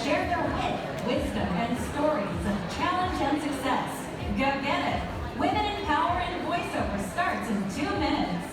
share their wit, wisdom, and stories of challenge and success. Go get it! Women in Power in Voiceover starts in 2 minutes.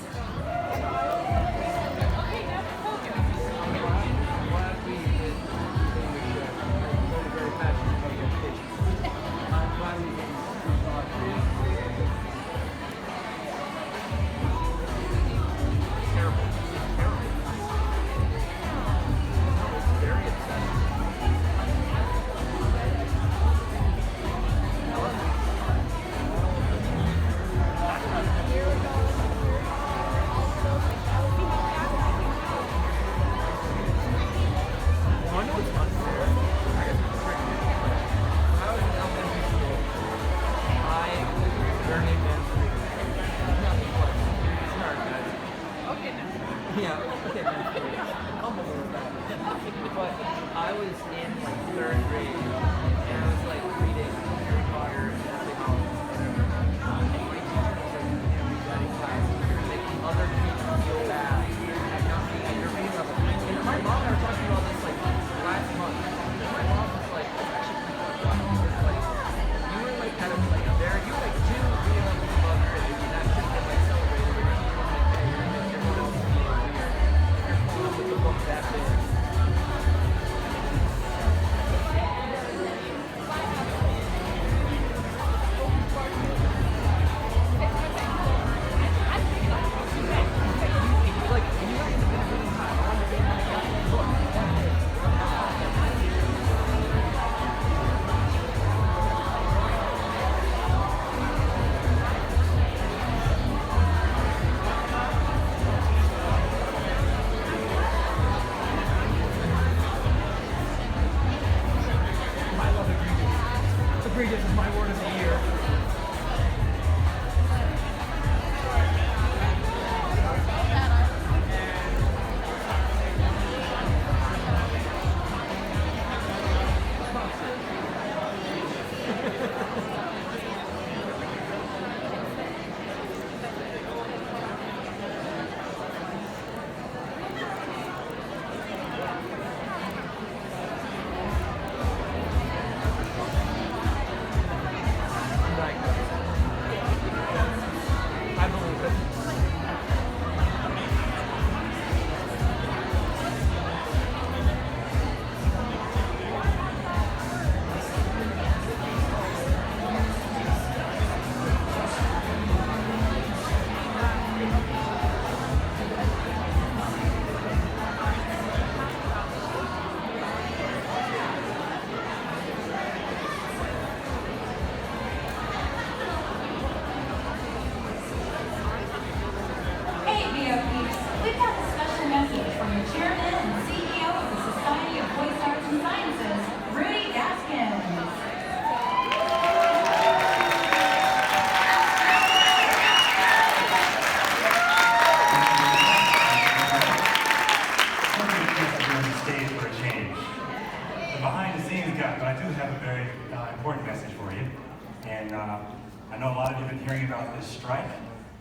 I know a lot of you have been hearing about this strike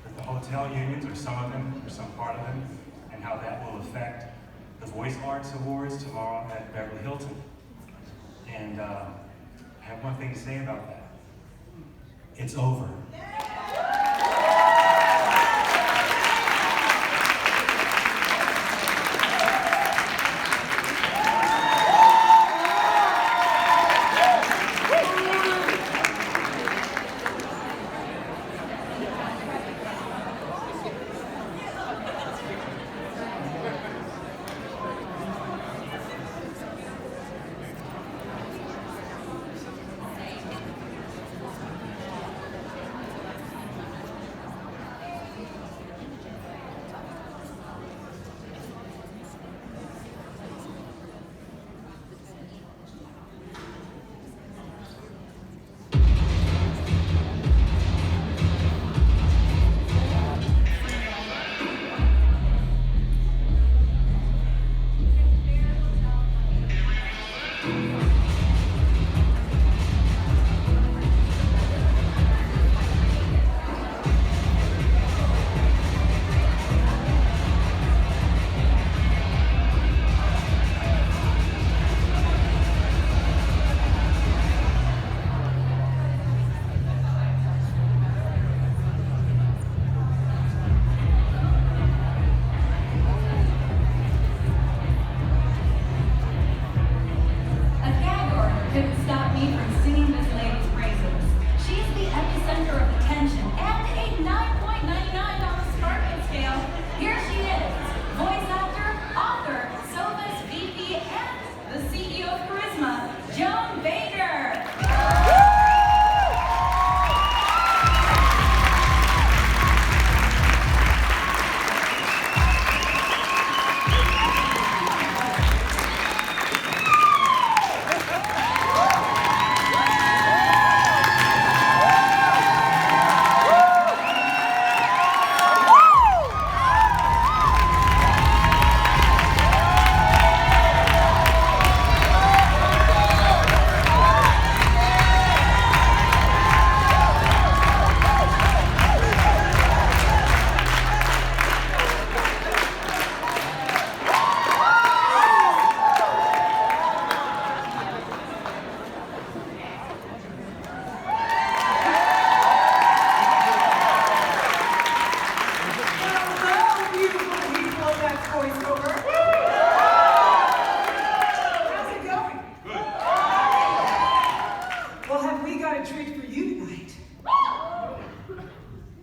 with the hotel unions, or some of them, or some part of them, and how that will affect the Voice Arts Awards tomorrow at Beverly Hilton. And I have one thing to say about that. It's over. me from singing this lady's praises. She's the epicenter of attention and a 9.99 on the Sparkle scale. Here she is, voice actor, author, SOVAS VP, and the CEO of Charisma, Joan Baker.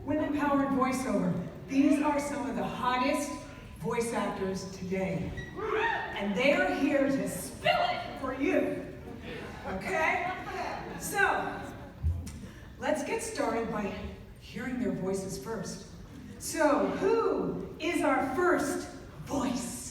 Women Power in Voiceover. These are some of the hottest voice actors today. And they are here to spill it for you. Okay? So, let's get started by hearing their voices first. So, who is our first voice?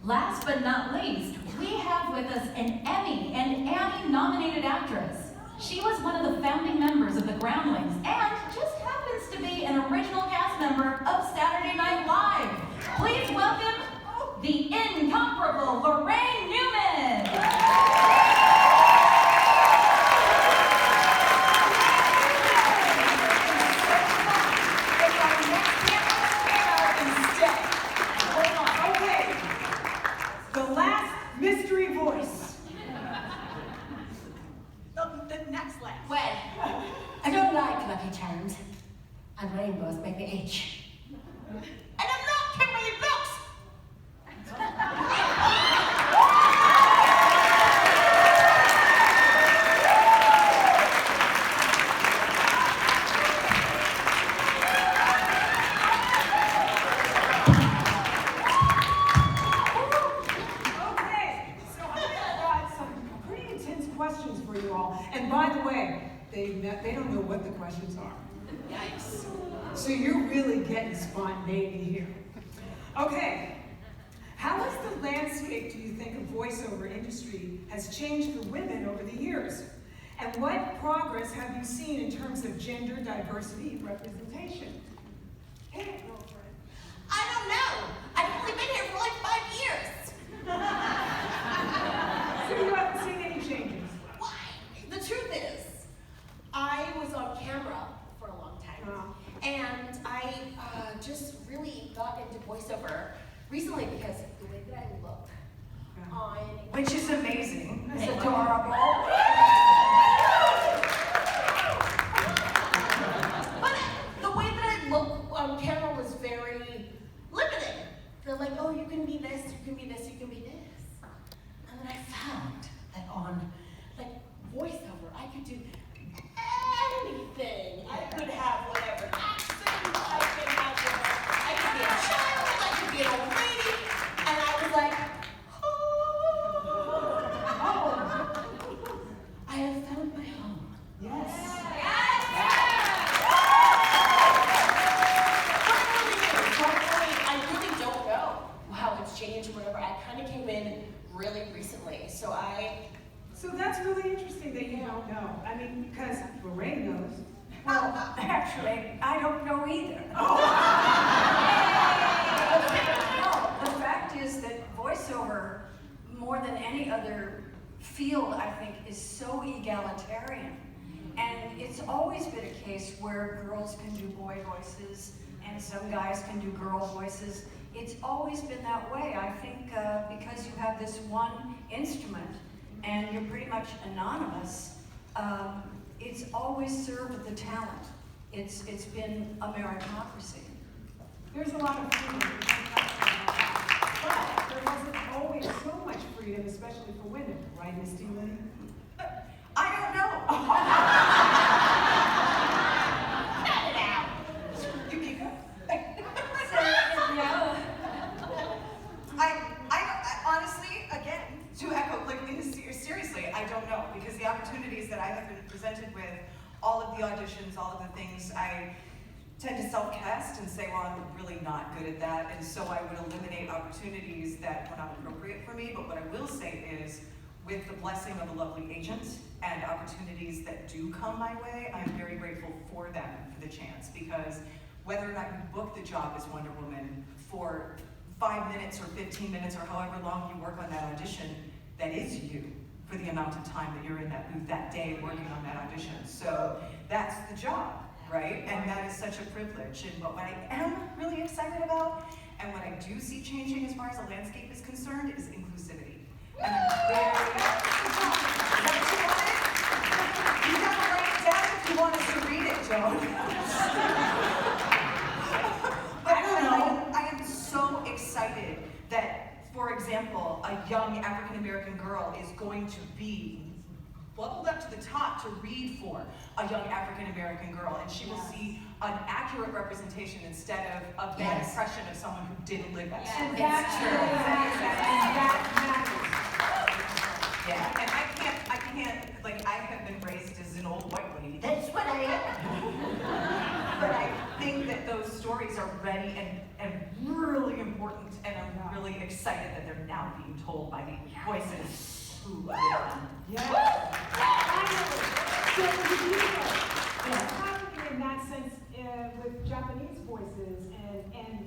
Last but not least, we have with us an Emmy and Annie-nominated actress. She was one of the founding members of the Groundlings and just happens to be an original cast member of Saturday Night Live. Please welcome the incomparable Laraine Newman. And rainbows make the H. And I'm not Kimberly Brooks! by the way, they don't know what the questions are. Yikes. So you're really getting spontaneity here. Okay, how has the landscape, do you think, of voiceover industry has changed for women over the years? And what progress have you seen in terms of gender diversity and representation? Hey, girlfriend. I don't know. I've only been here for like 5 years. So you haven't seen any changes? Why? The truth is, I was on camera for a long time. And I just really got into voiceover recently because the way that I look on... Which is amazing. It's Thank you. adorable. But the way that I look on camera was very limiting. They're like, oh, you can be this, you can be this, you can be this. And then I found that on like voiceover, I could do anything. I could have whatever accent, I could be a child, I could be an old lady. And I was like, oh, I have found my home. Yes. I really don't know how it's changed or whatever. I kind of came in really recently, so So that's really interesting that you don't know. I mean, because Laraine knows. Well, actually, I don't know either. No, the fact is that voiceover, more than any other field, I think, is so egalitarian. And it's always been a case where girls can do boy voices and some guys can do girl voices. It's always been that way. I think because you have this one instrument and you're pretty much anonymous, it's always served the talent. It's been a meritocracy. There's a lot of freedom, but there wasn't always so much freedom, especially for women, right, Misty Lee? I don't know. cut it out. Yukiko? So, no. I honestly, again, to echo, like, seriously, I don't know, because the opportunities that I have been presented with, all of the auditions, all of the things, I tend to self-cast and say, well, I'm really not good at that, and so I would eliminate opportunities that were not appropriate for me. But what I will say is, with the blessing of a lovely agent and opportunities that do come my way, I'm very grateful for them, for the chance, because whether or not you book the job as Wonder Woman for 5 minutes or 15 minutes or however long you work on that audition, that is you for the amount of time that you're in that booth that day working on that audition. So that's the job, right? And that is such a privilege. And what I am really excited about, and what I do see changing as far as the landscape is concerned, is inclusivity. And I'm very, is that what you wanted? You gotta write it down if you want us to read it, Joan. But I am so excited that, for example, a young African-American girl is going to be bubbled up to the top to read for a young African-American girl, and she will see an accurate representation instead of a bad impression of someone who didn't live that story. And that's true. That matters. Yeah, and I can't, like, I have been raised as an old white lady. That's what I am. But I think that those stories are ready and really important, and I'm really excited that they're now being told by the voices who are them. Yeah. So, what's happening in that sense with Japanese voices and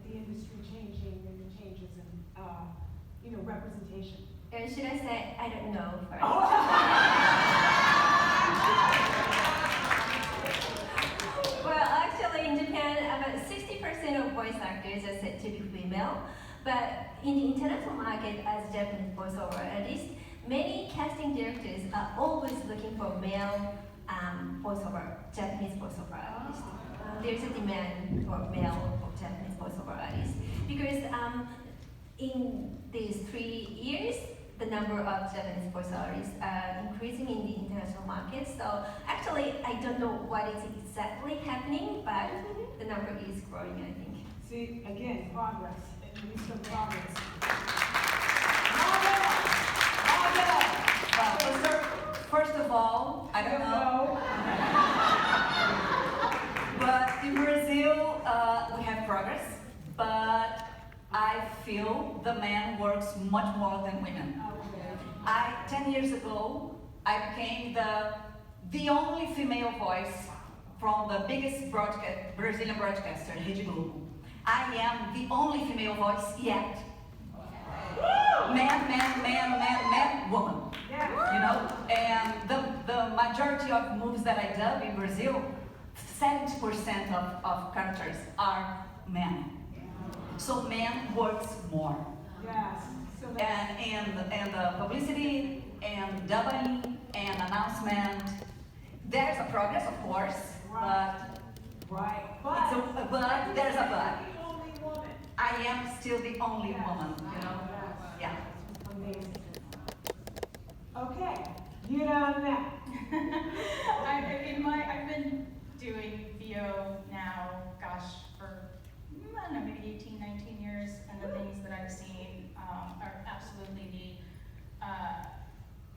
the industry changing and the changes in representation? Should I say, I don't know first? Well, actually in Japan, about 60% of voice actors are said to be female. But in the international market, as Japanese voiceover artist, many casting directors are always looking for male Japanese voiceover artists. There's a demand for male Japanese voiceover artists. Because in these 3 years, the number of Japanese voice artists are increasing in the international market. So actually, I don't know what is exactly happening, but the number is growing, I think. See, again, progress. At least some progress. Well, first of all, man works much more than women. 10 years ago, I became the only female voice from the biggest Brazilian broadcaster, Rede Globo. I am the only female voice yet. Man, woman. You know, and the majority of movies that I dub in Brazil, 70% of characters are men. So men works more. Yes. So And the publicity and dubbing and announcement, there's a progress, of course, but there's a but. the only woman. I am still the only woman, you know? Yeah. Amazing. Okay, you know that. I've been doing VO now, gosh, for, I don't know, maybe 18, 19 years, and the things that I've seen are absolutely the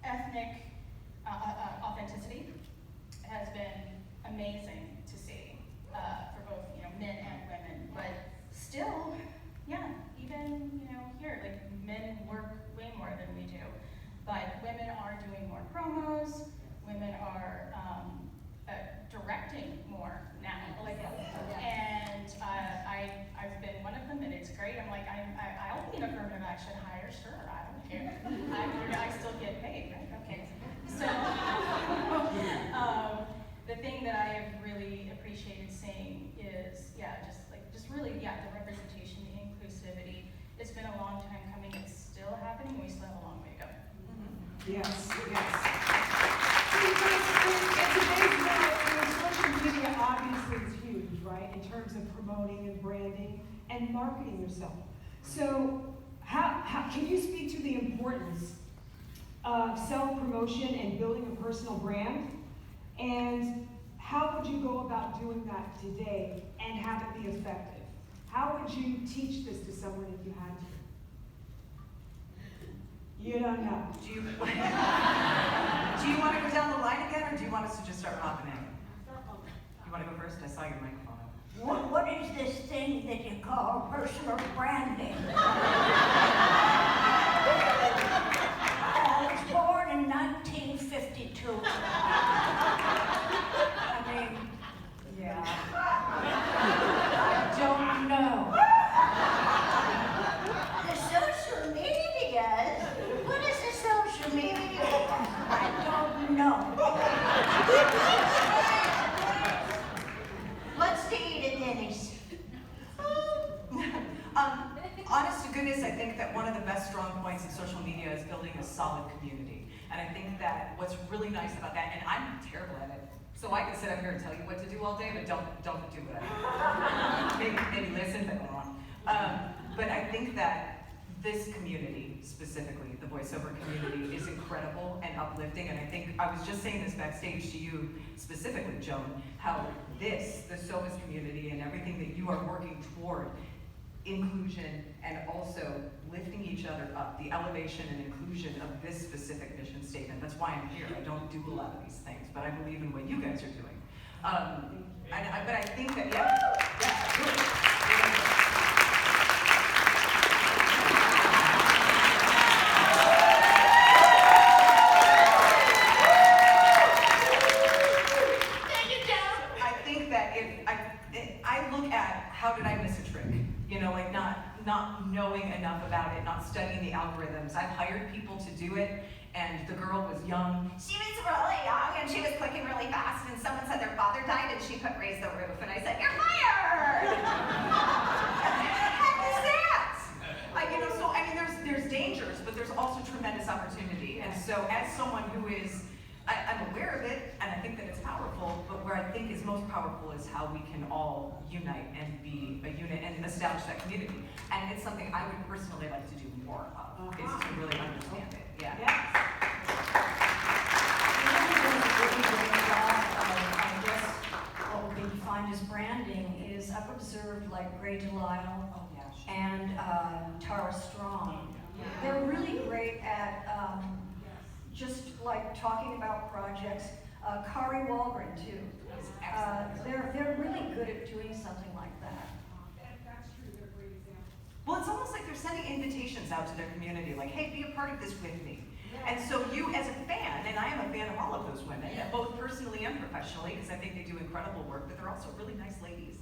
ethnic authenticity has been amazing to see for both, you know, men and women, but still, yeah, even, you know, here, like, men work way more than we do, but women are doing more promos, women are directing more now, like, and I've been one of them, and it's great. I'm like, I'll be an affirmative action hire, sure, I don't care. I still get paid, right? Okay. So the thing that I have really appreciated seeing is, just really, the representation, the inclusivity. It's been a long time coming. It's still happening. We still have a long way to go. Yes, yes. In today's world, social media obviously is huge, right, in terms of promoting and branding and marketing yourself. So how can you speak to the importance of self-promotion and building a personal brand? And how would you go about doing that today and have it be effective? How would you teach this to someone if you had to? You don't know. Do you want to go down the line again, or do you want us to just start popping in? You want to go first? I saw your microphone. What is this thing that you call personal branding? I was born in 1952. I mean, yeah. I don't know. The social medias? What is the social media? I don't know. Let's eat at Denny's. Honest to goodness, I think that one of the best strong points of social media is building a solid community. And I think that what's really nice about that, and I'm terrible at it, so I can sit up here and tell you what to do all day, but don't do what I do. maybe listen, but go on. But I think that this community, specifically, the voiceover community, is incredible and uplifting. And I think, I was just saying this backstage to you, specifically, Joan, how the SOVAS community and everything that you are working toward, inclusion and also lifting each other up, the elevation and inclusion of this specific mission statement. That's why I'm here. I don't do a lot of these things, but I believe in what you guys are doing. But I think that, not knowing enough about it, not studying the algorithms. I've hired people to do it, and the girl was young. She was really young, and she was clicking really fast, and someone said their father died, and she put raise the roof, and I said, you're fired! What the heck is that? So I mean, there's dangers, but there's also tremendous opportunity. And so as someone who is, I'm aware of it, and I think that it's powerful, but where I think is most powerful is how we can all unite and be a unit and establish that community. And it's something I would personally like to do more of, is to really understand it. Yeah. I guess what would be defined as branding is I've observed like Gray Delisle and Tara Strong. They're really great at just like talking about projects. Kari Walgren too. They're really good at doing something like that. That's true, they're great examples. Well, it's almost like they're sending invitations out to their community, like, hey, be a part of this with me. And so you, as a fan, and I am a fan of all of those women, both personally and professionally, because I think they do incredible work, but they're also really nice ladies.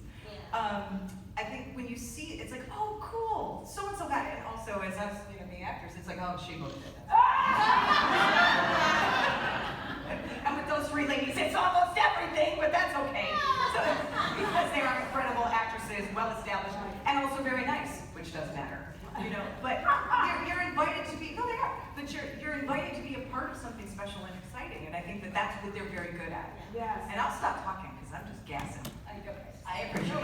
I think when you see, it's like, oh, cool, so-and-so got it. And also, as us, you know, being actors, it's like, oh, she booked it. And with those three ladies, it's almost everything, but that's okay. So, because they are incredible actresses, well-established, and also very nice, which does matter. You know, but you're invited to be, no, they are, but you're invited to be a part of something special and exciting, and I think that that's what they're very good at. Yes. And I'll stop talking, because I'm just gassing. I appreciate it.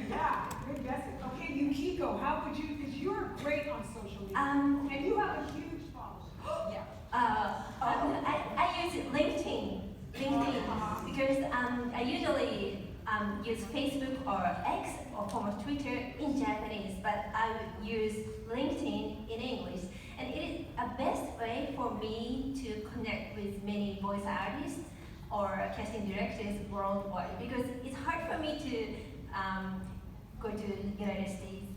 Yeah, good guessing. Okay, Yukiko, how would you, because you're great on social media, and you have a huge following. Yeah. I use LinkedIn because I usually use Facebook or X or former Twitter in Japanese, but I would use LinkedIn in English. And it is a best way for me to connect with many voice artists or casting directors worldwide, because it's hard for me to go to the United States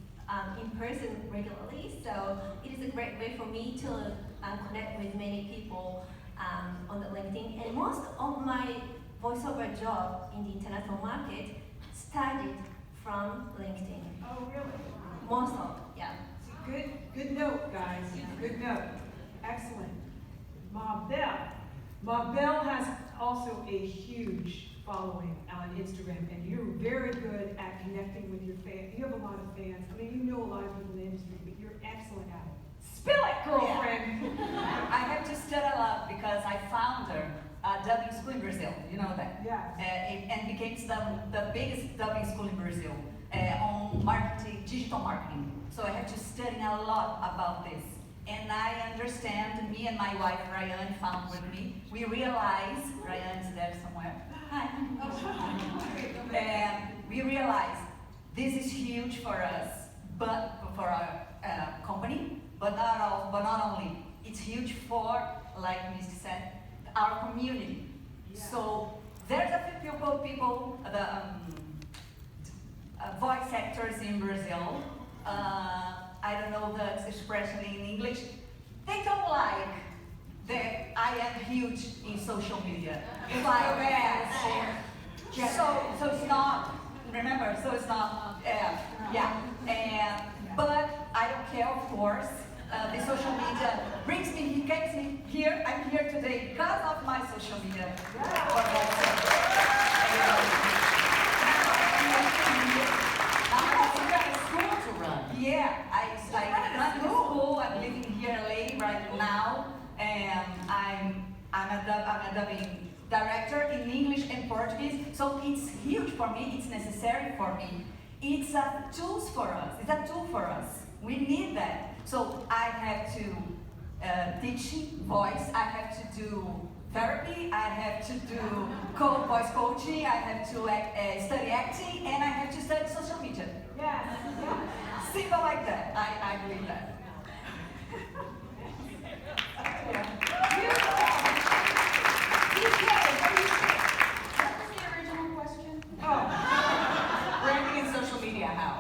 in person regularly. So it is a great way for me to connect with many people on the LinkedIn. And most of my voiceover job in the international market started from LinkedIn. Oh, really? Most of, yeah. Good note, guys. Good note. Excellent. Mabel has also a huge following on Instagram, and you're very good at connecting with your fans. You have a lot of fans. I mean, you know a lot of people in the industry, but you're excellent at it. Spill it, girlfriend! I have to study a lot because I found a dubbing school in Brazil. You know that? Yes. And became the biggest dubbing school in Brazil on marketing, digital marketing. So I have to study a lot about this. And I understand, me and my wife, Ryan, found with me, we realized, Ryan's there somewhere, hi. And we realized this is huge for us, but for our company, but not only, it's huge for, like Misty said, our community. Yeah. So there's a few people, the voice actors in Brazil, I don't know the expression in English, they don't like that I am huge in social media. So it's not, remember, so it's not, but I don't care, of course. The social media brings me, he gets me here, I'm here today because of my social media. Yeah, I run the school. I'm living here in LA right now, and I'm a dubbing director in English and Portuguese. So it's huge for me. It's necessary for me. It's a tool for us. It's a tool for us. We need that. So I have to teach voice. I have to do therapy. I have to do voice coaching. I have to study acting, and I have to study social media. Yes. Yeah. Simple like that. I believe that. What was the original question? Oh. Branding and social media, how?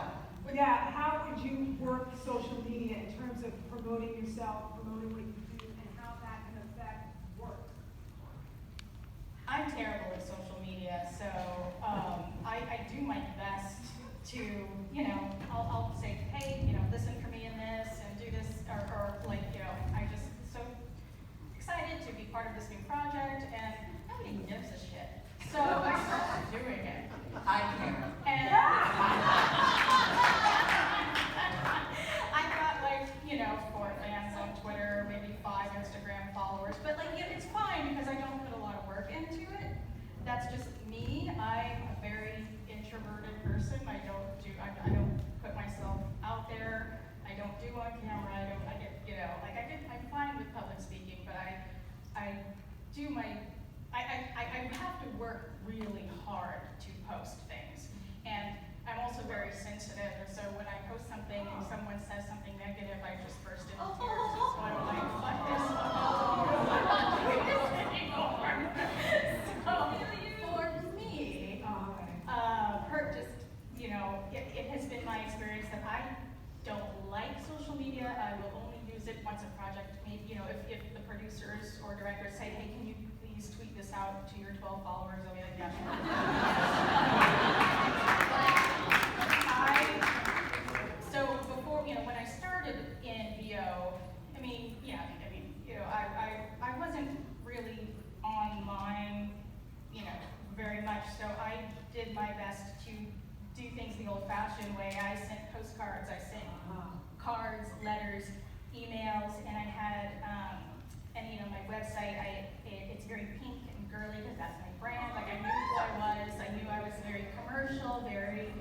Yeah, how would you work social media in terms of promoting yourself, promoting what you do, and how that can affect work? I'm terrible at social media, so I do my best to, you know, I'll say, hey, you know, listen for me in this and do this, or like, you know, I just so excited to be part of this new project, and nobody gives a shit. So I started doing it. I care. And I got like, you know, 4 fans on Twitter, maybe 5 Instagram followers, but like, it's fine because I don't put a lot of work into it. That's just me. I'm a very introverted person. I don't put myself out there. I don't do on camera. I get, you know, like I'm fine with public speaking, but I have to work really hard to post things. And I'm also very sensitive, and so when I post something and someone says something negative, I just burst into tears. So I'm like, fuck this. I'm not doing this anymore. So for me, just, you know, it has been my experience that I media. I will only use it once a project, you know, if the producers or directors say, hey, can you please tweet this out to your 12 followers? I'll be like, yeah, sure. So before, you know, when I started in VO, I mean, yeah, you know, I wasn't really online, you know, very much, so I did my best to do things the old-fashioned way. I sent postcards, I sent cards, letters, emails, and I had, and you know, my website, it's very pink and girly because that's my brand. Like, I knew who I was. I knew I was very commercial, very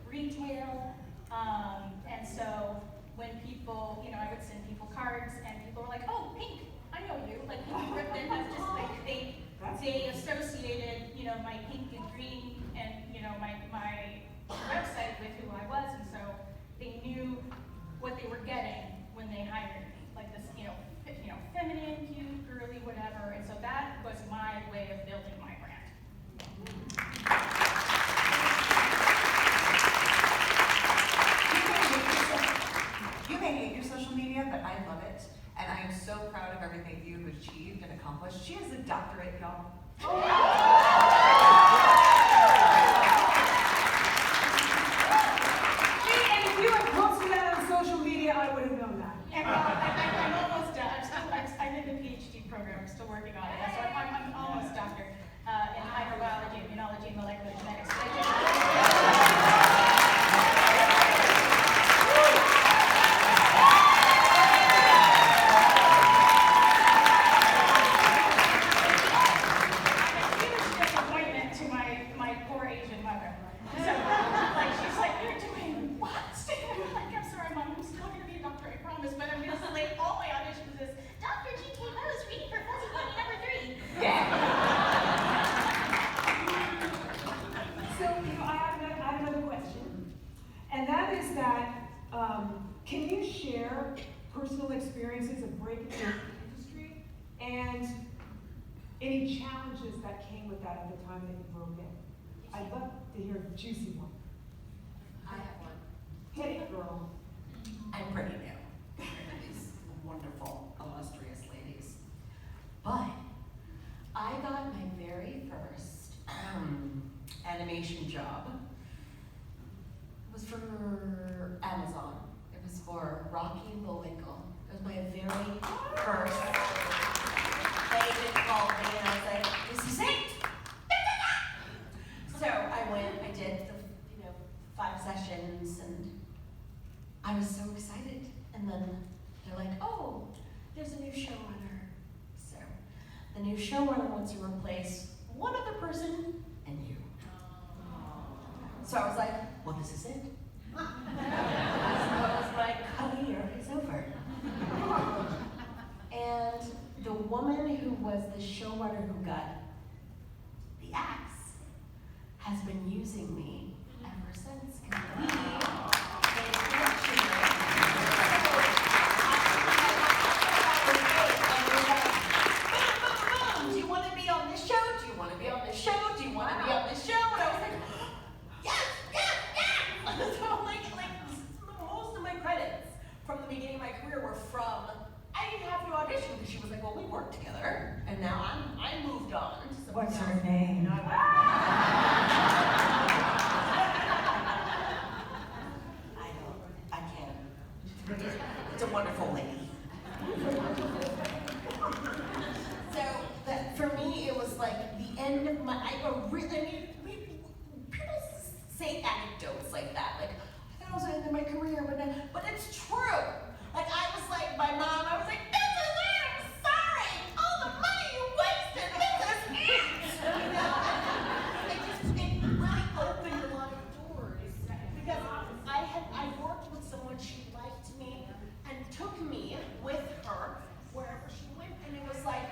retail. And so when people, you know, I would send people cards and people were like, oh, pink, I know you. Like, then that's just like, they associated, you know, my pink and green and, you know, my website with who I was. And so they knew what they were getting when they hired me. Like this, you know, feminine, cute, girly, whatever. And so that was my way of building my brand. You may hate your social media, but I love it. And I am so proud of everything you've achieved and accomplished. She has a doctorate, y'all. And if you had posted that on social media, I would have known that. And I'm almost done. I did the PhD program. I'm still working on it. So I'm almost doctor in microbiology, immunology, and molecular genetics. Can you share personal experiences of breaking into the industry and any challenges that came with that at the time that you broke in? I'd love to hear a juicy one. I have one. Hit it, girl. I'm pretty new. These wonderful, illustrious ladies. But I got my very first animation job. It was for Amazon. It was for Rocky and Bullwinkle. It was my very first. They just called me and I was like, this is it! So I went, I did the 5 sessions and I was so excited. And then they're like, oh, there's a new showrunner. So the new showrunner wants to replace one other person and you. So I was like, well, this is it. I suppose my career is over. And the woman who was the showrunner who got the axe has been using me ever since. We made a connection. Do you want to be on this show? Do you want to be on this show? Do you want to be on this show? And I was like, yes, yes, yes! So like most of my credits from the beginning of my career were from, I didn't have to audition because she was like, well, we worked together. And now I moved on. What's her name? I can't. It's a wonderful lady. So that for me, it was like the end of my. People say anecdotes like that, like I thought it was the end of my career, but it's true. Like I was like my mom, I was like, this is it. I'm sorry. All the money you wasted. This is it. You know, it really opened a lot of doors because I worked with someone, she liked me and took me with her wherever she went, and it was like,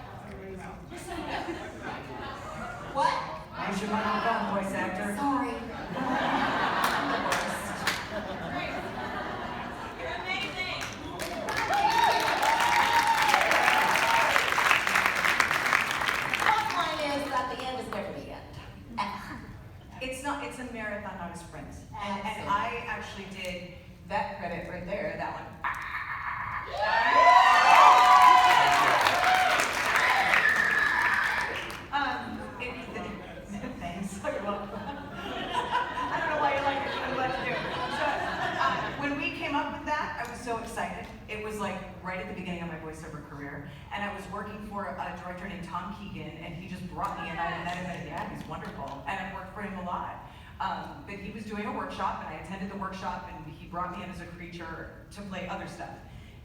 what? I should not have done voice actor. Sorry. I'm the worst. You're amazing. right at the beginning of my voiceover career, and I was working for a director named Tom Keegan, and he just brought me in. I met him at a yeah, he's wonderful, and I've worked for him a lot. But he was doing a workshop, and I attended the workshop, and he brought me in as a creature to play other stuff.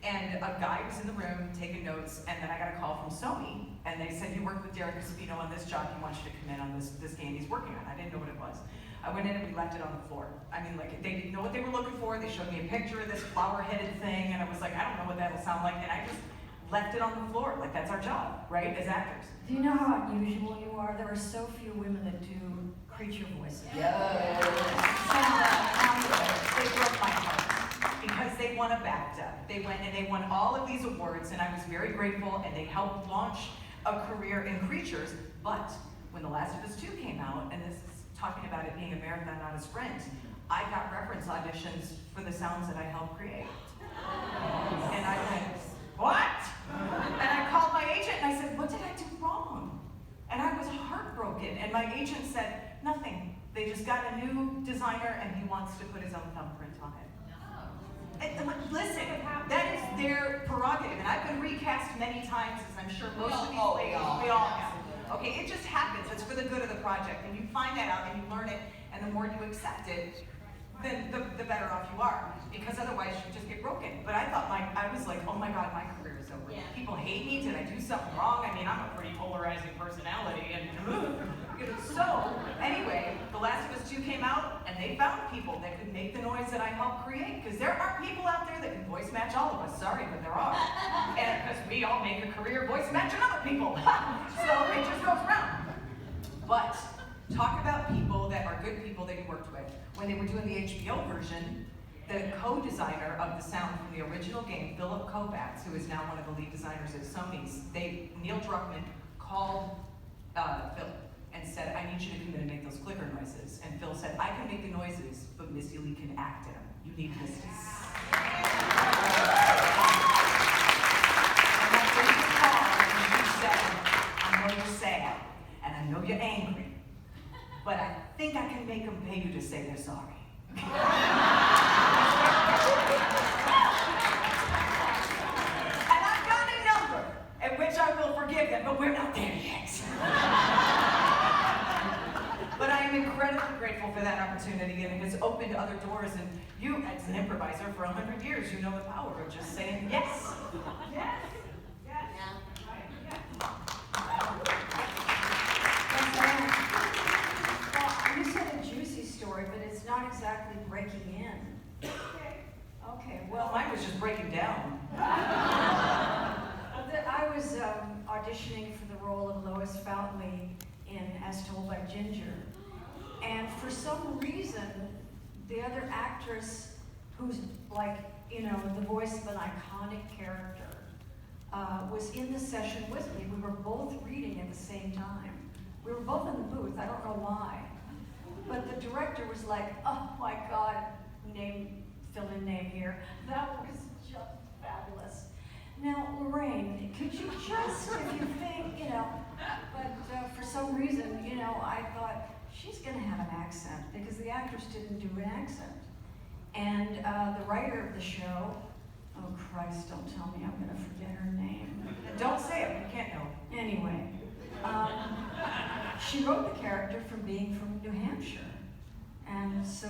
And a guy was in the room taking notes, and then I got a call from Sony, and they said, you worked with Derek Espino on this job, he wants you to come in on this game he's working on. I didn't know what it was. I went in and we left it on the floor. I mean, like, they didn't know what they were looking for. They showed me a picture of this flower-headed thing, and I was like, I don't know what that'll sound like, and I just left it on the floor. Like, that's our job, right, as actors. Do you know how unusual you are? There are so few women that do creature voices. Yeah. They broke my heart because they won a BAFTA. They went and they won all of these awards, and I was very grateful, and they helped launch a career in creatures. But when The Last of Us 2 came out, and this is talking about it being a marathon, not a sprint, I got reference auditions for the sounds that I helped create. And I went, what? And I called my agent and I said, what did I do wrong? And I was heartbroken. And my agent said, nothing. They just got a new designer and he wants to put his own thumbprint on it. And listen, that is their prerogative. And I've been recast many times, as I'm sure most of these ladies, we all have. Okay, it just happens. It's for the good of the project. And you find that out and you learn it, and the more you accept it, then the better off you are. Because otherwise you just get broken. But I thought I was like, oh my God, my career is over. Yeah. People hate me. Did I do something wrong? I mean, I'm a pretty polarizing personality. And so, anyway, The Last of Us 2 came out, and they found people that could make the noise that I helped create. Because there are people out there that can voice match all of us. Sorry, but there are. And because we all make a career voice matching other people. So it just goes around. But talk about people that are good people that you worked with. When they were doing the HBO version, the co-designer of the sound from the original game, Philip Kovacs, who is now one of the lead designers at Sony's, Neil Druckmann called Phil and said, I need you to come in and make those clicker noises. And Phil said, I can make the noises, but Misty Lee can act in them. You need Misty. And I think you called and she said, I know you're sad, and I know you're angry, but I think I can make them pay you to say they're sorry. And I've got a number at which I will forgive them, but we're not there yet. But I am incredibly grateful for that opportunity, and it has opened other doors, and you, as an improviser for 100 years, you know the power of just saying yes. Yes. Yes. You said a juicy story, but it's not exactly breaking in. Okay, well, Mine was just breaking down. I was auditioning for the role of Lois Fountley in As Told by Ginger. And for some reason, the other actress who's like, you know, the voice of an iconic character, was in the session with me. We were both reading at the same time. We were both in the booth, I don't know why. But the director was like, oh my God, fill in name here. That was just fabulous. Now, Laraine, could you just, if you think, you know, but for some reason, you know, I thought, she's gonna have an accent, because the actress didn't do an accent. And the writer of the show, oh Christ, don't tell me I'm gonna forget her name. Don't say it, you can't know. Anyway, she wrote the character from being from New Hampshire. And so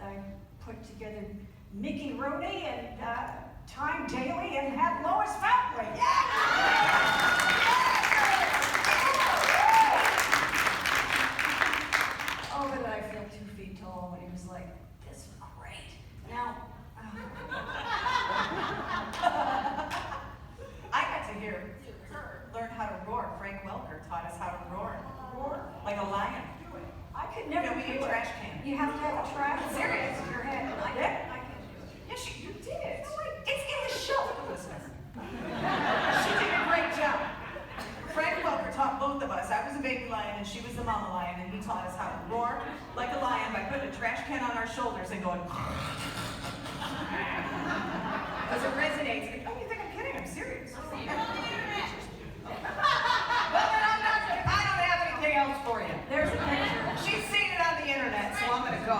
I put together Mickey Rooney and Time Daly and had Lois Fountley. Oh, but I feel 2 feet tall when he was like, this is great. Now, I got to hear her learn how to roar. Frank Welker taught us how to roar. roar. Like a lion. I could never we do need a it. trash can. You have to have a trash can. Serious? in your head. I can't do it. Yes, you did. It's in the show, listeners. She did a great job. Frank Welker taught both of us. I was a baby lion and she was the mama lion, and he taught us how to roar like a lion by putting a trash can on our shoulders and going. Because it resonates. Oh, you think I'm kidding? I'm serious. Well, then I don't have anything else for you. There's a picture. She's seen it on the internet, so I'm gonna go.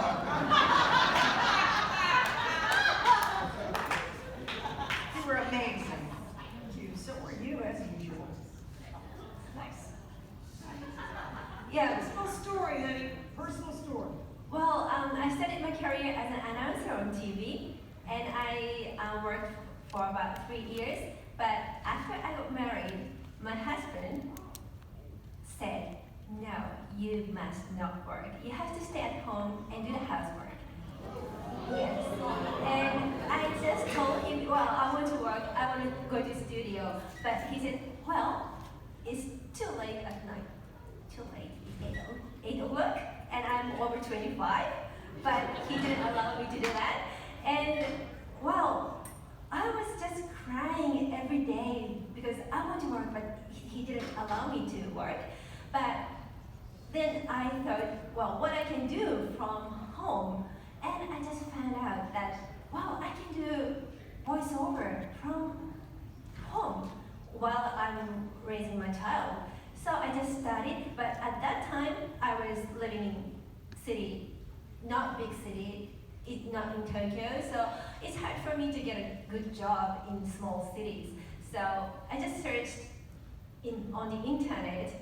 You were amazing. I worked for about 3 years, but after I got married, my husband said, no, you must not work. You have to stay at home and do the housework. Yes. And I just told him, well, I want to work, I want to go to studio. But he said, well, it's too late at night. Too late. It's 8 o'clock, and I'm over 25. But he didn't allow me to do that. And, well, I was just crying every day because I want to work, but he didn't allow me to work. But then I thought, well, what I can do from home, and I just found out that, wow, I can do voiceover from home while I'm raising my child. So I just started, but at that time, I was living in city, not big city, not in Tokyo, so it's hard for me to get a good job in small cities. So I just searched on the internet,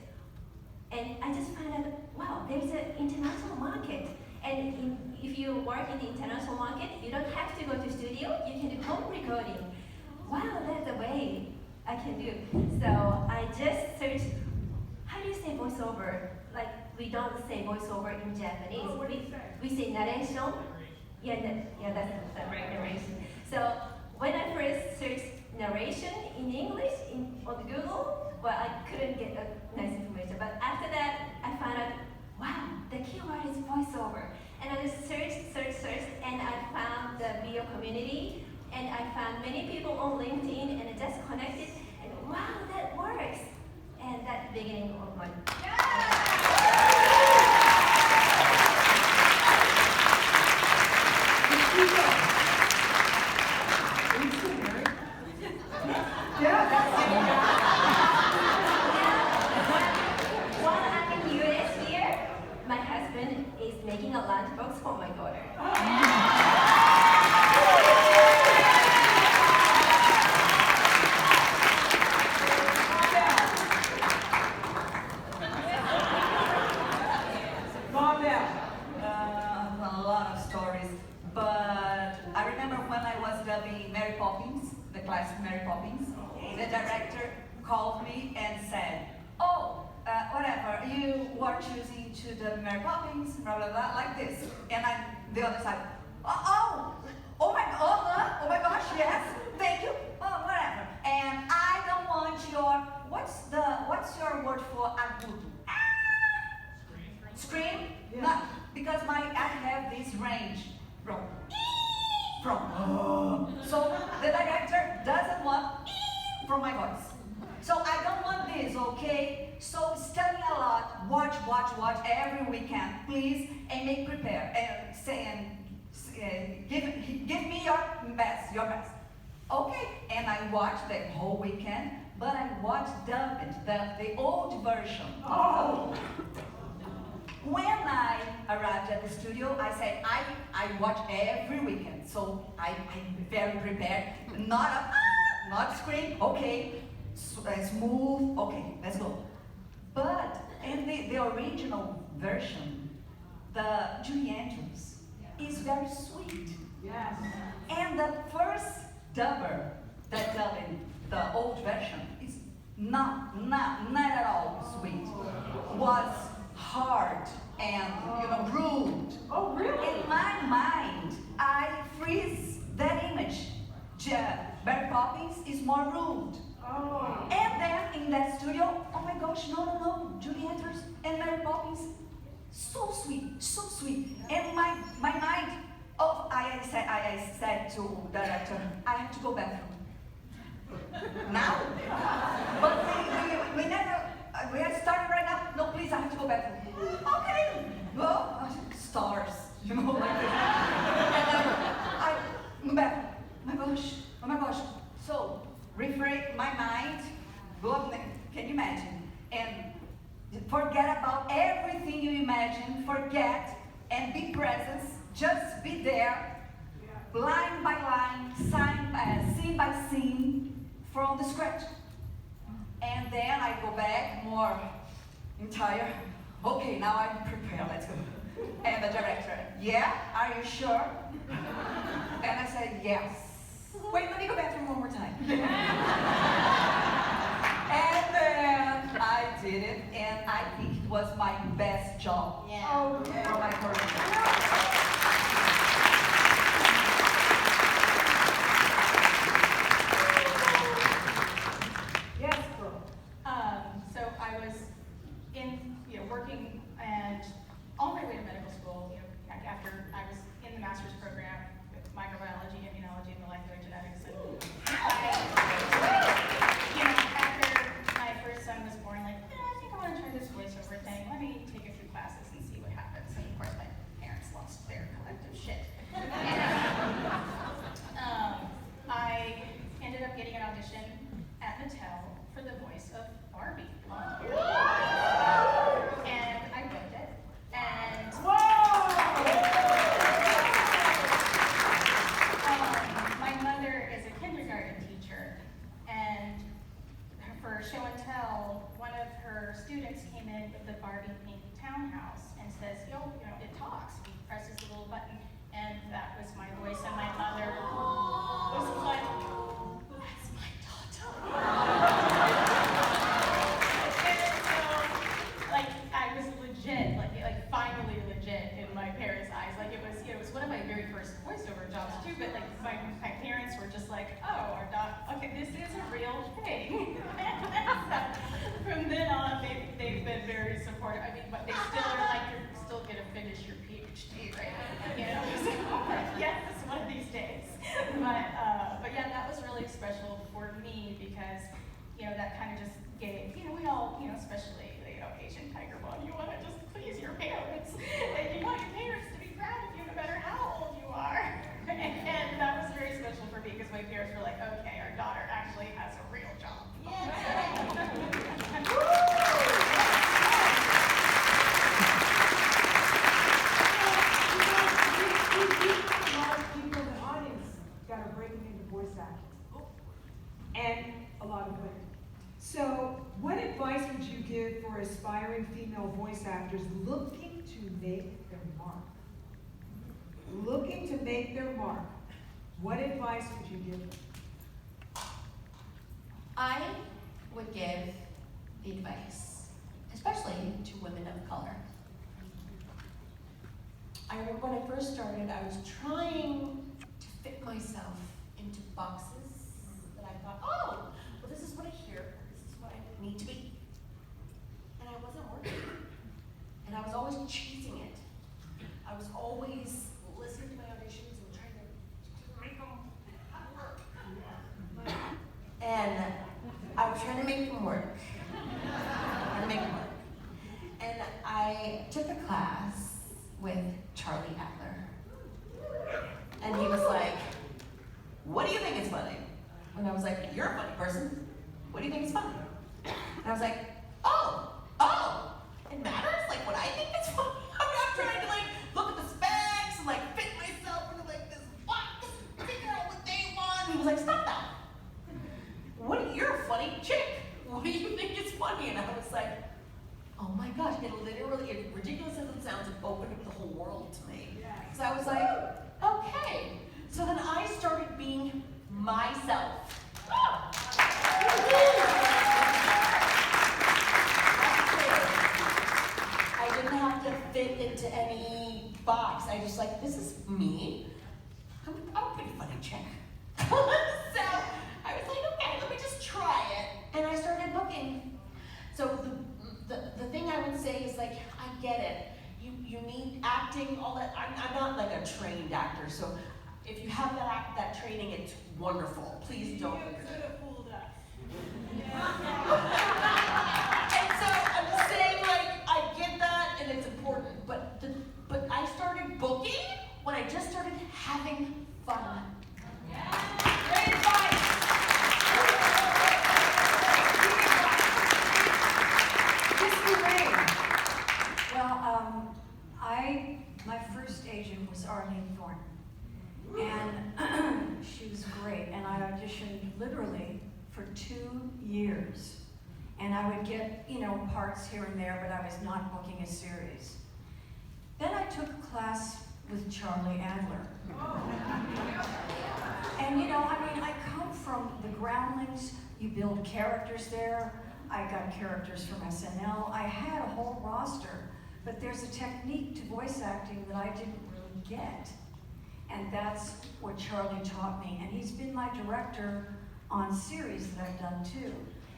and I just found out, wow, there's an international market. And if you work in the international market, you don't have to go to studio, you can do home recording. Wow, that's the way I can do. So I just searched, how do you say voiceover? Like, we don't say voiceover in Japanese. Oh, what do you say? We say narration. Yeah, that's the right narration. So when I first searched narration in English on Google, well, I couldn't get a nice information. But after that, I found out, wow, the keyword is voiceover. And I just searched, and I found the video community, and I found many people on LinkedIn, and I just connected, and wow, that works. And that's the beginning of my... While I'm in US here, my husband is making a lunchbox for my daughter. A lot of stories, but I remember when I was dubbing Mary Poppins, the classic Mary Poppins, the director called me and said, oh, whatever, you were choosing to dub Mary Poppins, blah, blah, blah, like this. And I, the other side, oh my gosh, yes, thank you, oh, whatever. And I don't want your, what's your word for agudo? Scream? Yeah. No, because I have this range from so the director doesn't want from my voice. So I don't want this, okay? So study a lot, watch every weekend, please, and make prepare and say and give me your best. Okay, and I watched the whole weekend, but I watched the old version. Oh. When I arrived at the studio, I said, I watch every weekend, so I'm very prepared. Not scream, okay, smooth, okay, let's go. But in the original version, the Julie Andrews is very sweet. Yes. And the first dubber that dubbed the old version is not at all sweet. Was hard and rude. Oh, really? In my mind, I freeze that image. Mary Poppins is more rude. Oh. And then in that studio, oh my gosh, no, Julie Andrews and Mary Poppins, so sweet. And my mind, I said to the director, I have to go bathroom. Now? But we never. We are starting right now. No, please, I have to go back. Okay. Well, stars, like this. And I'm back. Oh my gosh. So, refrain my mind. Go up there. Can you imagine? And forget about everything you imagine. Forget and be present. Just be there, line by line, scene by scene, from the script. And then I go back more entire. Okay, now I'm prepared, let's go. And the director, yeah, are you sure? And I said, yes. Wait, let me go back through one more time. And then I did it, and I think it was my best job. Yeah. Oh, For yeah. my career. Yes, girl. So I was working and on my way to medical school, after I was in the master's program with microbiology, immunology, and molecular genetics. And after my first son was born, I think I want to try this voiceover thing. Let me take a few classes and see what happens. And of course, my parents lost their collective shit. And, I ended up getting an audition at Mattel for the voice of Barbie. And I booked it. And my mother is a kindergarten teacher, and for show and tell, one of her students came in with the Barbie pink townhouse and says, it talks. He presses the little button, and that was my voice, and my mother was like, that's my daughter. And so, I was legit, finally legit in my parents' eyes. It was one of my very first voiceover jobs too, but my parents were just like, oh, our daughter, okay, this is a real thing. So, from then on, they've been very supportive. But they still are like, you're still gonna finish your PhD, right? So, yes, one of these days. But yeah, that was really special for me because, that kind of just gave, we all, especially, Asian tiger mom, you want to just please your parents. And you want your parents to be proud of you no matter how old you are. And that was very special for me because my parents were like, okay, our daughter actually has a real job. A lot of people in the audience that are breaking into voice acting. And a lot of women. So, what advice would you give for aspiring female voice actors looking to make their mark? Looking to make their mark. What advice would you give them? I would give the advice, especially to women of color. I remember when I first started, I was trying to fit myself into boxes that I thought, oh, well, this is what I hear, this is what I need to be. And I wasn't working. And I was always chasing it. I was always listening to my auditions and trying to make them work. And I was trying to make them work. And I took a class with Charlie Adler. And he was like, what do you think is funny? And I was like, you're a funny person. What do you think is funny? And I was like, oh, it matters? What I think is funny? I'm not trying to look at the specs and fit myself into this box and figure out what they want. And he was like, stop that. You're a funny chick. What do you think is funny? And I was like, oh my gosh, it literally, ridiculous as it sounds, it opened up the whole world to me. So I was like, okay. So then I started being myself. I didn't have to fit into any box. I just this is me. I'm a pretty funny chick. So I was like, okay, let me just try it. And I started booking. So the thing I would say is I get it. You need acting, all that. I'm not a trained actor, so if you have that training, it's wonderful. Please don't. You could have fooled us. And so I'm just saying, I get that, and it's important. But I started booking when I just started having fun. Great advice. Miss Laraine. Well, my first agent was Arlene Thornton, and she was great, and I auditioned literally for 2 years, and I would get, parts here and there, but I was not booking a series. Then I took a class with Charlie Adler. And you know, I mean, I come from the Groundlings. You build characters there. I got characters from SNL. I had a whole roster, but there's a technique to voice acting that I didn't really get. And that's what Charlie taught me. And he's been my director on series that I've done too.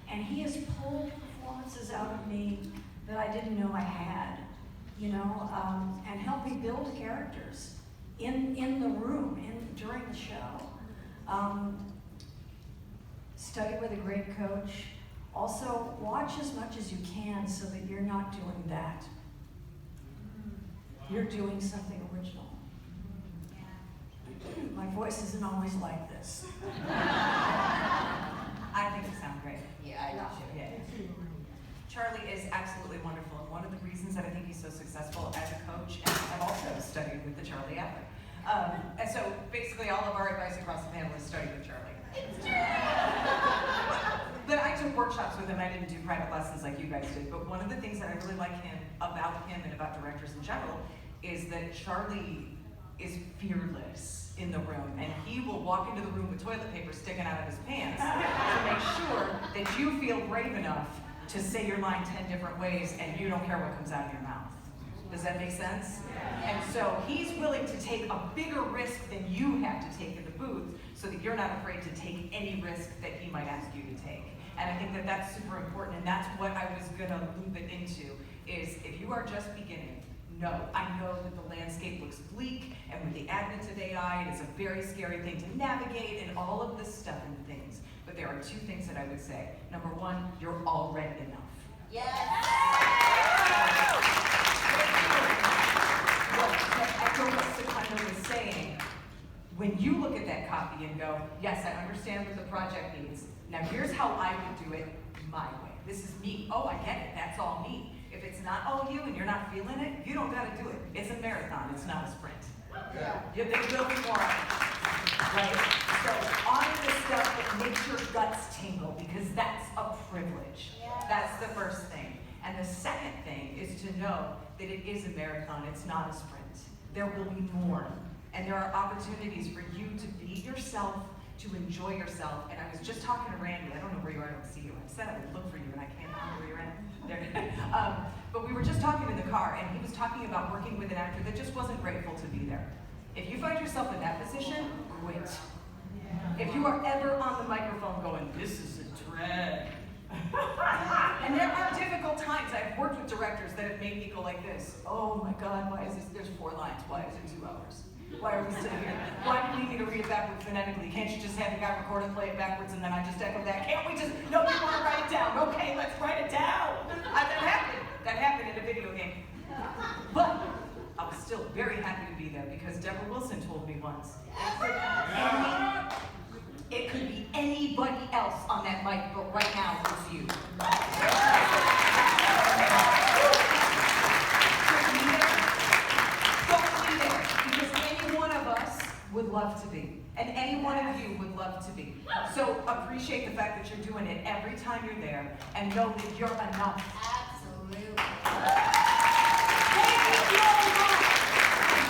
And he has pulled performances out of me that I didn't know I had, you know, and helped me build characters in the room, during the show. Study with a great coach. Also, watch as much as you can so that you're not doing that. You're doing something original. My voice isn't always like this. I think you sound great. Yeah, I do too. Yeah. Charlie is absolutely wonderful, and one of the reasons that I think he's so successful as a coach, and I've also studied with the Charlie Adler. And so basically all of our advice across the panel is study with Charlie. But I took workshops with him. I didn't do private lessons like you guys did, but one of the things that I really like about him and about directors in general is that Charlie is fearless in the room, and he will walk into the room with toilet paper sticking out of his pants to make sure that you feel brave enough to say your line 10 different ways and you don't care what comes out of your mouth. Does that make sense? And so he's willing to take a bigger risk than you have to take in the booth so that you're not afraid to take any risk that he might ask you to take. And I think that that's super important, and that's what I was gonna loop it into, is if you are just beginning, no, I know that the landscape looks bleak, and with the advent of AI, it is a very scary thing to navigate and all of this stuff and things. But there are two things that I would say. Number one, you're already enough. Yes. What Echo was saying, when you look at that copy and go, yes, I understand what the project needs. Now here's how I would do it my way. This is me. Oh, I get it. That's all me. If it's not all you and you're not feeling it, you don't gotta do it. It's a marathon, it's not a sprint. Yeah. There will be more of it, right? So on this stuff that makes your guts tingle, because that's a privilege. Yes. That's the first thing. And the second thing is to know that it is a marathon, it's not a sprint. There will be more. And there are opportunities for you to be yourself, to enjoy yourself. And I was just talking to Randy, I don't know where you are, I don't see you. I said I would look for you and I can't find where you're at. There. But we were just talking in the car, and he was talking about working with an actor that just wasn't grateful to be there. If you find yourself in that position, quit. If you are ever on the microphone going, this is a drag. And there are difficult times. I've worked with directors that have made me go like this. Oh my God, why is this? There's 4 lines. Why is it 2 hours? Why are we sitting here? Why do you need me to read it backwards phonetically? Can't you just have the guy record it, play it backwards, and then I just echo that? Can't we just, no, we want to write it down. Okay, let's write it down. That happened. That happened in a video game. But I was still very happy to be there because Deborah Wilson told me once, it could be anybody else on that mic, but right now it's you. Would love to be, and any one of you would love to be. So appreciate the fact that you're doing it every time you're there, and know that you're enough. Absolutely. Thank you so much.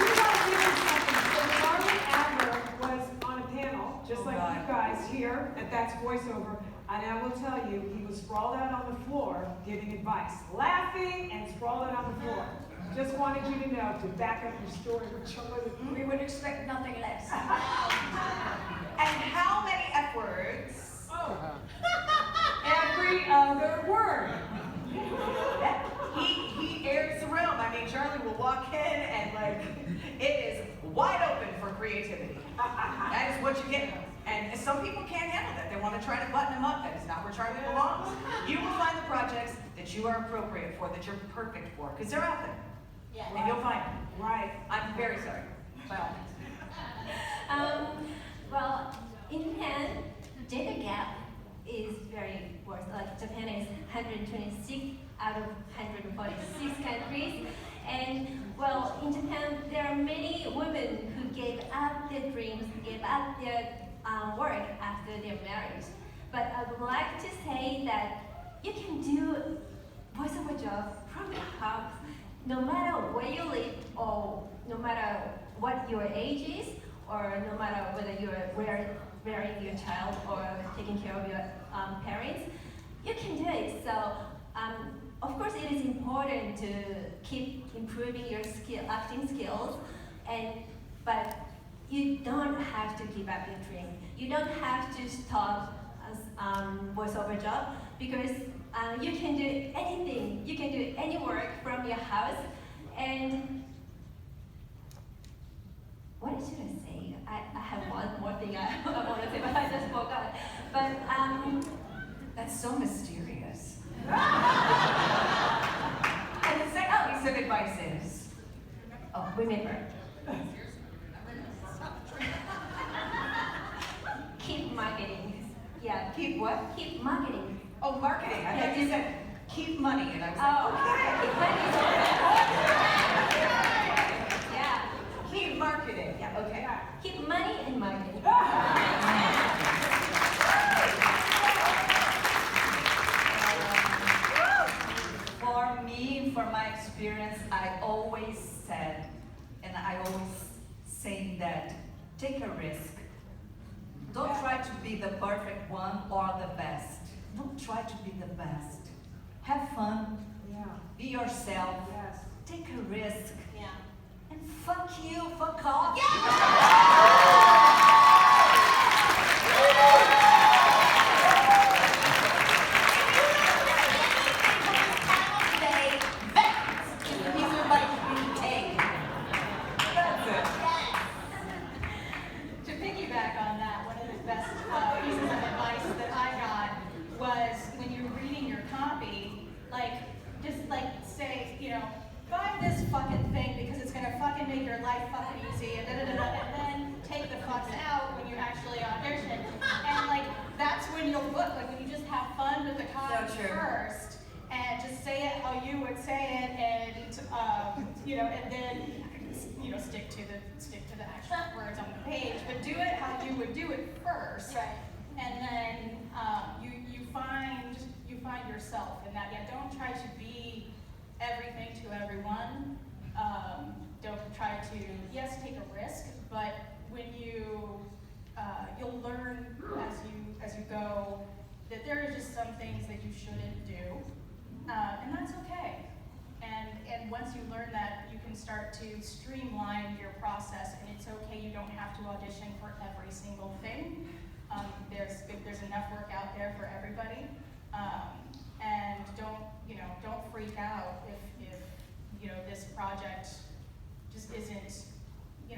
We got to give him something. So Charlie Adler was on a panel, just like you guys here, at That's Voiceover, and I will tell you, he was sprawled out on the floor giving advice, laughing and sprawled out on the floor. Just wanted you to know, to back up your story with Charlie. We would expect nothing less. And how many F words? Oh. Every other word. He airs the room. I mean, Charlie will walk in and like, it is wide open for creativity. That is what you get. And some people can't handle that. They want to try to button him up. That is not where Charlie belongs. You will find the projects that you are appropriate for, that you're perfect for, because they're out there. Yeah. And you'll find them. Right. I'm very sorry. By all means. Well, in Japan, gender gap is very worse. Like Japan is 126 out of 146 countries. And well, in Japan, there are many women who gave up their dreams, gave up their work after their marriage. But I would like to say that you can do voiceover job from your house, no matter where you live or no matter what your age is, or no matter whether you're rearing your child or taking care of your parents, you can do it. So, of course, it is important to keep improving your acting skills, but you don't have to give up your dream. You don't have to stop voiceover job, because you can do anything. You can do any work from your house. And what should I say? I have one more thing I want to say, but I just forgot. But That's so mysterious. And the second piece of advice is, remember, keep marketing. Yeah. keep what? Keep marketing. Oh, marketing. I thought you said keep money, and I was Keep money. Yeah. keep marketing. Yeah, okay. Keep money and marketing. For me, for my experience, I always said, and I always say that, take a risk. Don't try to be the perfect one or the best. Don't try to be the best. Have fun. Yeah. Be yourself. Yes. Take a risk. Yeah. And fuck you, fuck off. To piggyback on that, one of the best pieces of advice that I got was when you're reading your copy, say, buy this fucking thing because it's gonna fucking make your life fucking easy, and and then take the fucks out when you actually audition. And that's when you'll book, when you just have fun with the copy first, and just say it how you would say it, and and then stick to the actual words on the page, but do it how you would do it first, Right. and then you find yourself in that. Yeah, don't try to be everything to everyone. Don't try to, yes, take a risk, but when you'll learn as you go that there are just some things that you shouldn't do, and that's okay. And once you learn that, you can start to streamline your process, and it's okay. You don't have to audition for every single thing. There's enough work out there for everybody, and don't freak out if this project just isn't.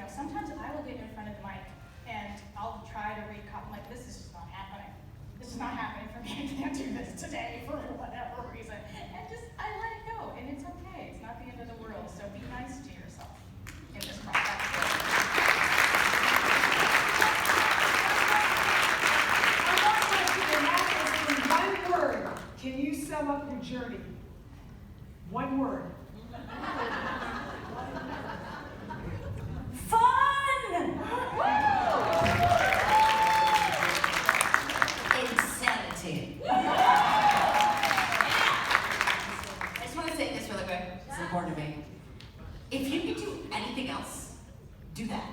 Sometimes I will get in front of the mic and I'll try to read copy. I'm like, this is just not happening. This is not happening for me. I can't do this today for whatever reason. And I let it go, and it's okay. It's not the end of the world. So be nice to yourself in this process. One word. Can you sum up your journey? One word. Fun! Insanity. I just want to say this really quick. It's important to me. If you can do anything else, do that.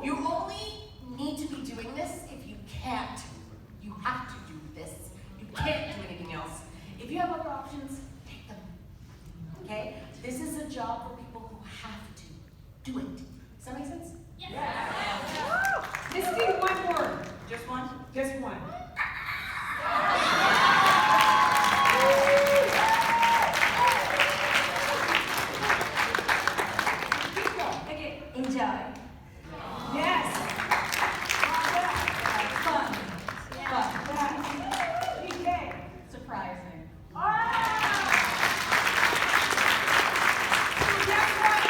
You only need to be doing this if you can't. You have to do this. You can't do anything else. If you have other options, take them. Okay? This is a job for people who have to do it. Does that make sense? Yes. Misty, one word. Just one? Just one. Okay, enjoy. Yes. Fun. PK. Surprising. Guess what?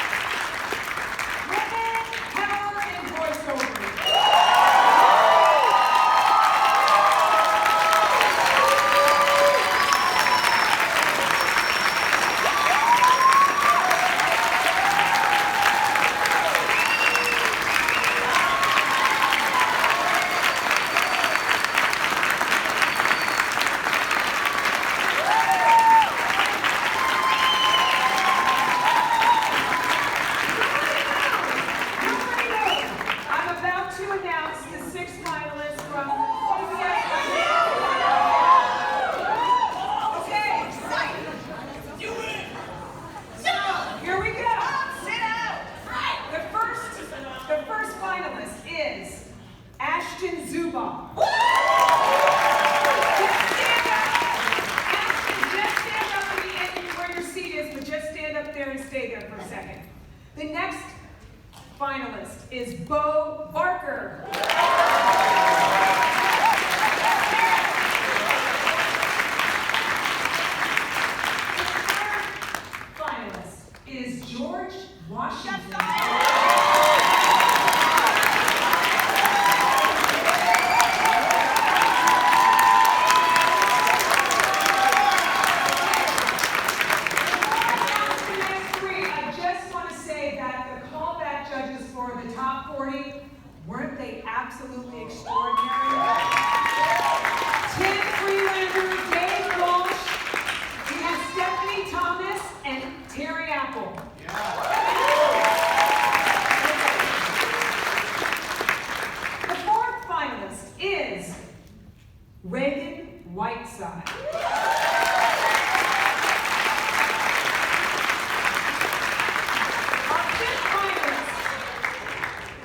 Whiteside.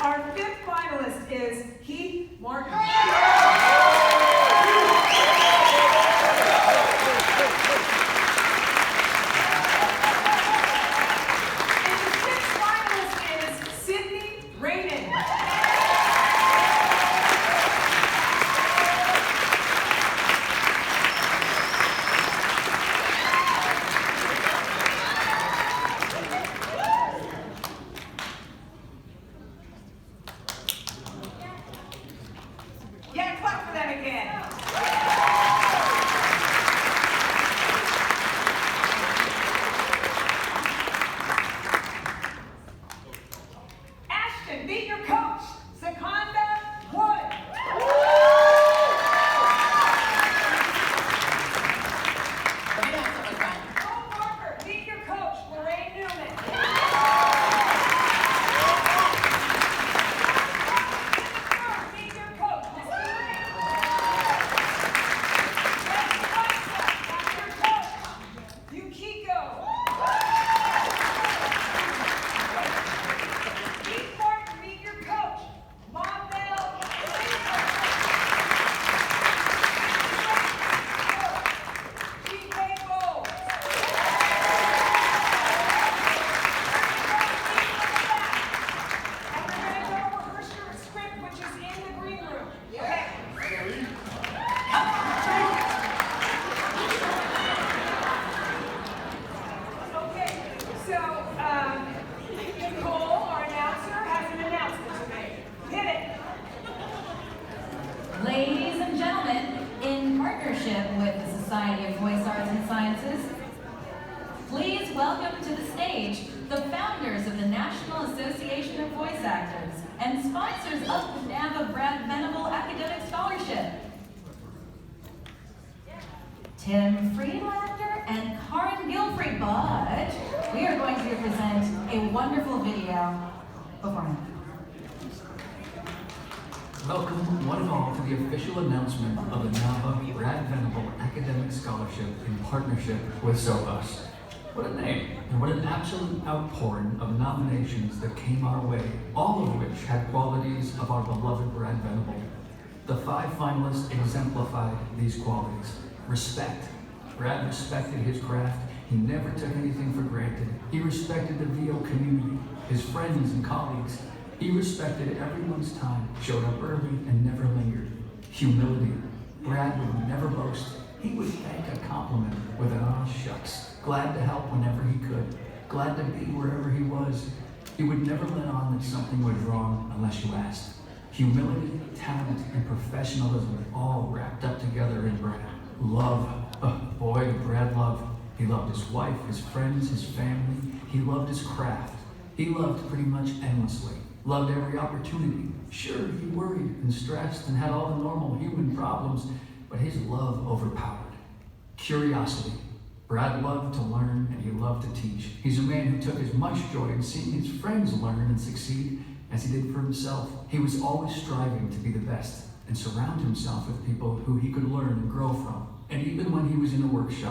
Our fifth finalist is Keith Martin. Ladies and gentlemen, in partnership with the Society of Voice Arts and Sciences, please welcome to the stage the founders of the National Association of Voice Actors and sponsors of the NAVA Brad Venable Academic Scholarship, Tim Friedlander and Karin Gilfrey. But we are going to present a wonderful video beforehand. Welcome, one and all, to the official announcement of the NAVA Brad Venable Academic Scholarship in partnership with SOVAS. What a name, and what an absolute outpouring of nominations that came our way, all of which had qualities of our beloved Brad Venable. The 5 finalists exemplified these qualities. Respect. Brad respected his craft. He never took anything for granted. He respected the VO community, his friends and colleagues. He respected everyone's time, showed up early, and never lingered. Humility. Brad would never boast. He would thank a compliment with an "aw shucks." Glad to help whenever he could. Glad to be wherever he was. He would never let on that something was wrong unless you asked. Humility, talent, and professionalism all wrapped up together in Brad. Love. Oh, boy, Brad loved. He loved his wife, his friends, his family. He loved his craft. He loved pretty much endlessly. Loved every opportunity. Sure, he worried and stressed and had all the normal human problems, but his love overpowered. Curiosity. Brad loved to learn and he loved to teach. He's a man who took as much joy in seeing his friends learn and succeed as he did for himself. He was always striving to be the best and surround himself with people who he could learn and grow from. And even when he was in a workshop,